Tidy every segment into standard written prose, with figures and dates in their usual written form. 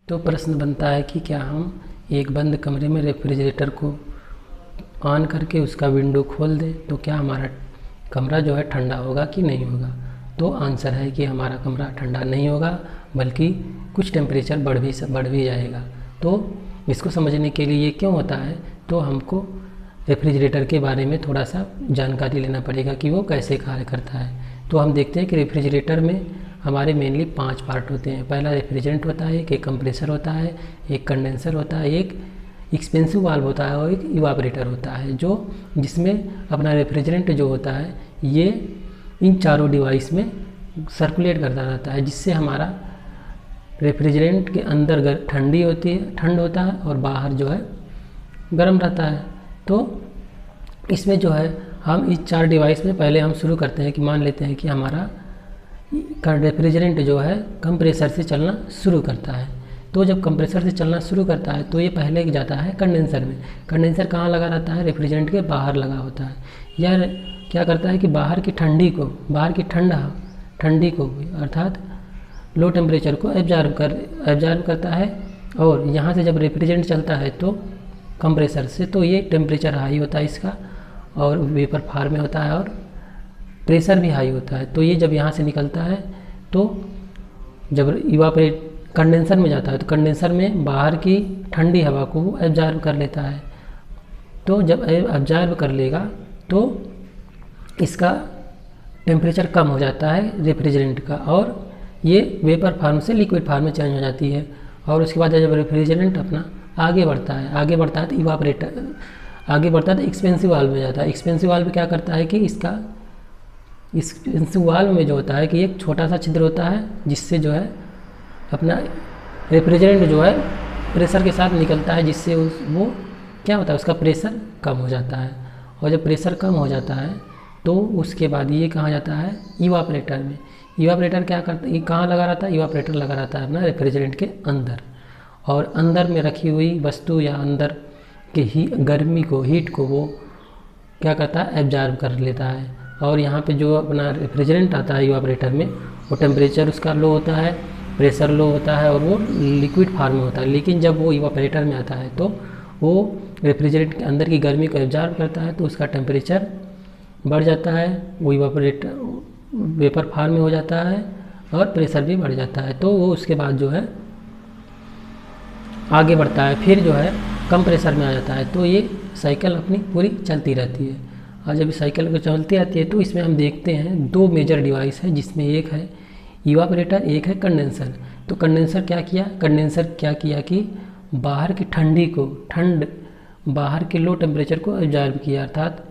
तो प्रश्न बनता है कि क्या हम एक बंद कमरे में रेफ्रिजरेटर को ऑन करके उसका विंडो खोल दें तो क्या हमारा कमरा जो है ठंडा होगा कि नहीं होगा। तो आंसर है कि हमारा कमरा ठंडा नहीं होगा, बल्कि कुछ टेम्परेचर बढ़ भी जाएगा। तो इसको समझने के लिए ये क्यों होता है, तो हमको रेफ्रिजरेटर के बारे में थोड़ा सा जानकारी लेना पड़ेगा कि वो कैसे कार्य करता है। तो हम देखते हैं कि रेफ्रिजरेटर में हमारे मेनली 5 पार्ट होते हैं। पहला रेफ्रिजरेंट होता है, एक कंप्रेसर होता है, एक कंडेंसर होता है, एक एक्सपेंसिव वाल्व होता है और एक इवापरेटर होता है, जो जिसमें अपना रेफ्रिजरेंट जो होता है ये इन चारों डिवाइस में सर्कुलेट करता रहता है, जिससे हमारा रेफ्रिजरेंट के अंदर ठंड होता है और बाहर जो है गर्म रहता है। तो इसमें जो है हम इस 4 डिवाइस में पहले हम शुरू करते हैं कि मान लेते हैं कि हमारा रेफ्रिजरेंट जो है कंप्रेसर से चलना शुरू करता है। तो जब कंप्रेसर से चलना शुरू करता है तो ये पहले जाता है कंडेंसर में। कंडेंसर कहाँ लगा रहता है, रेफ्रिजरेंट के बाहर लगा होता है। यह क्या करता है कि बाहर की ठंडी को अर्थात लो टेम्परेचर को एब्जॉर्ब करता है। और यहाँ से जब रेफ्रिजरेंट चलता है तो कंप्रेसर से, तो ये टेम्परेचर हाई होता है इसका और वेपर फॉर्म में होता है और प्रेशर भी हाई होता है। तो ये जब यहाँ से निकलता है तो जब कंडेंसर में जाता है तो कंडेंसर में बाहर की ठंडी हवा को वो एब्जॉर्ब कर लेता है। तो जब एब्जॉर्ब कर लेगा तो इसका टेम्परेचर कम हो जाता है रेफ्रिजरेंट का, और ये वेपर फॉर्म से लिक्विड फॉर्म में चेंज हो जाती है। और उसके बाद जब रेफ्रिजरेंट अपना आगे बढ़ता है तो एक्सपेंसिव वाल्व में जाता है। एक्सपेंसिव वाल्व क्या करता है कि इस एक्सपेंसिव वाल्व में जो होता है कि एक छोटा सा छिद्र होता है, जिससे जो है अपना रेफ्रिजरेंट जो है प्रेशर के साथ निकलता है, जिससे वो क्या होता है उसका प्रेशर कम हो जाता है। और जब प्रेशर कम हो जाता है तो उसके बाद ये कहाँ जाता है, इवापरेटर में। इवापरेटर क्या करता है, ये कहाँ लगा रहता है, इवापरेटर लगा रहता है अपना रेफ्रिजरेंट के अंदर। और अंदर में रखी हुई वस्तु या अंदर के हीट को वो क्या करता है, एब्जॉर्ब कर लेता है। और यहाँ पे जो अपना रेफ्रिजरेंट आता है इवापरेटर में, वो टेम्परेचर उसका लो होता है, प्रेशर लो होता है और वो लिक्विड फॉर्म में होता है। लेकिन जब वो इवापरेटर में आता है तो वो रेफ्रिजरेंट के अंदर की गर्मी को एब्जॉर्ब करता है, तो उसका टेम्परेचर बढ़ जाता है, वो वेपर फॉर्म में हो जाता है और प्रेशर भी बढ़ जाता है। तो वो उसके बाद जो है आगे बढ़ता है, फिर जो है कम प्रेशर में आ जाता है। तो ये साइकिल अपनी पूरी चलती रहती है। और जब इस साइकिल को चलती रहती है तो इसमें हम देखते हैं 2 मेजर डिवाइस है, जिसमें एक है इवापरेटर, एक है कंडेंसर। तो कंडेंसर क्या किया कि बाहर के लो टेम्परेचर को एब्जॉर्ब किया, अर्थात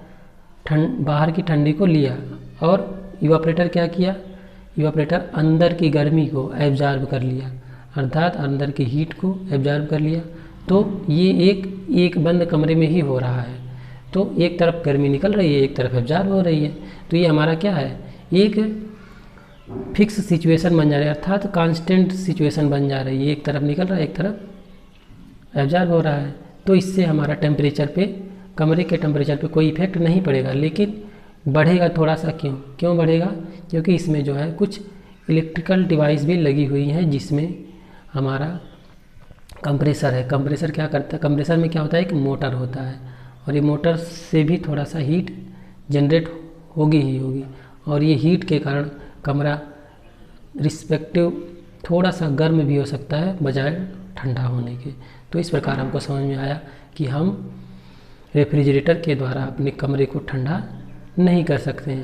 बाहर की ठंडी को लिया। और इवापरेटर क्या किया, इवापरेटर अंदर की गर्मी को एब्जॉर्ब कर लिया, अर्थात अंदर की हीट को एब्जॉर्ब कर लिया। तो ये एक बंद कमरे में ही हो रहा है। तो एक तरफ गर्मी निकल रही है, एक तरफ एब्जॉर्ब हो रही है। तो ये हमारा क्या है, एक फिक्स सिचुएशन बन जा रही है, अर्थात कांस्टेंट सिचुएशन बन जा रही है। एक तरफ निकल रहा है, एक तरफ एब्जॉर्ब हो रहा है। तो इससे हमारा कमरे के टेम्परेचर पे कोई इफेक्ट नहीं पड़ेगा, लेकिन बढ़ेगा थोड़ा सा। क्यों बढ़ेगा, क्योंकि इसमें जो है कुछ इलेक्ट्रिकल डिवाइस भी लगी हुई हैं, जिसमें हमारा कंप्रेसर है। कंप्रेसर क्या करता है, कंप्रेसर में क्या होता है, एक मोटर होता है, और ये मोटर से भी थोड़ा सा हीट जनरेट होगी। और ये हीट के कारण कमरा रिस्पेक्टिव थोड़ा सा गर्म भी हो सकता है बजाय ठंडा होने के। तो इस प्रकार हमको समझ में आया कि हम रेफ्रिजरेटर के द्वारा अपने कमरे को ठंडा नहीं कर सकते हैं।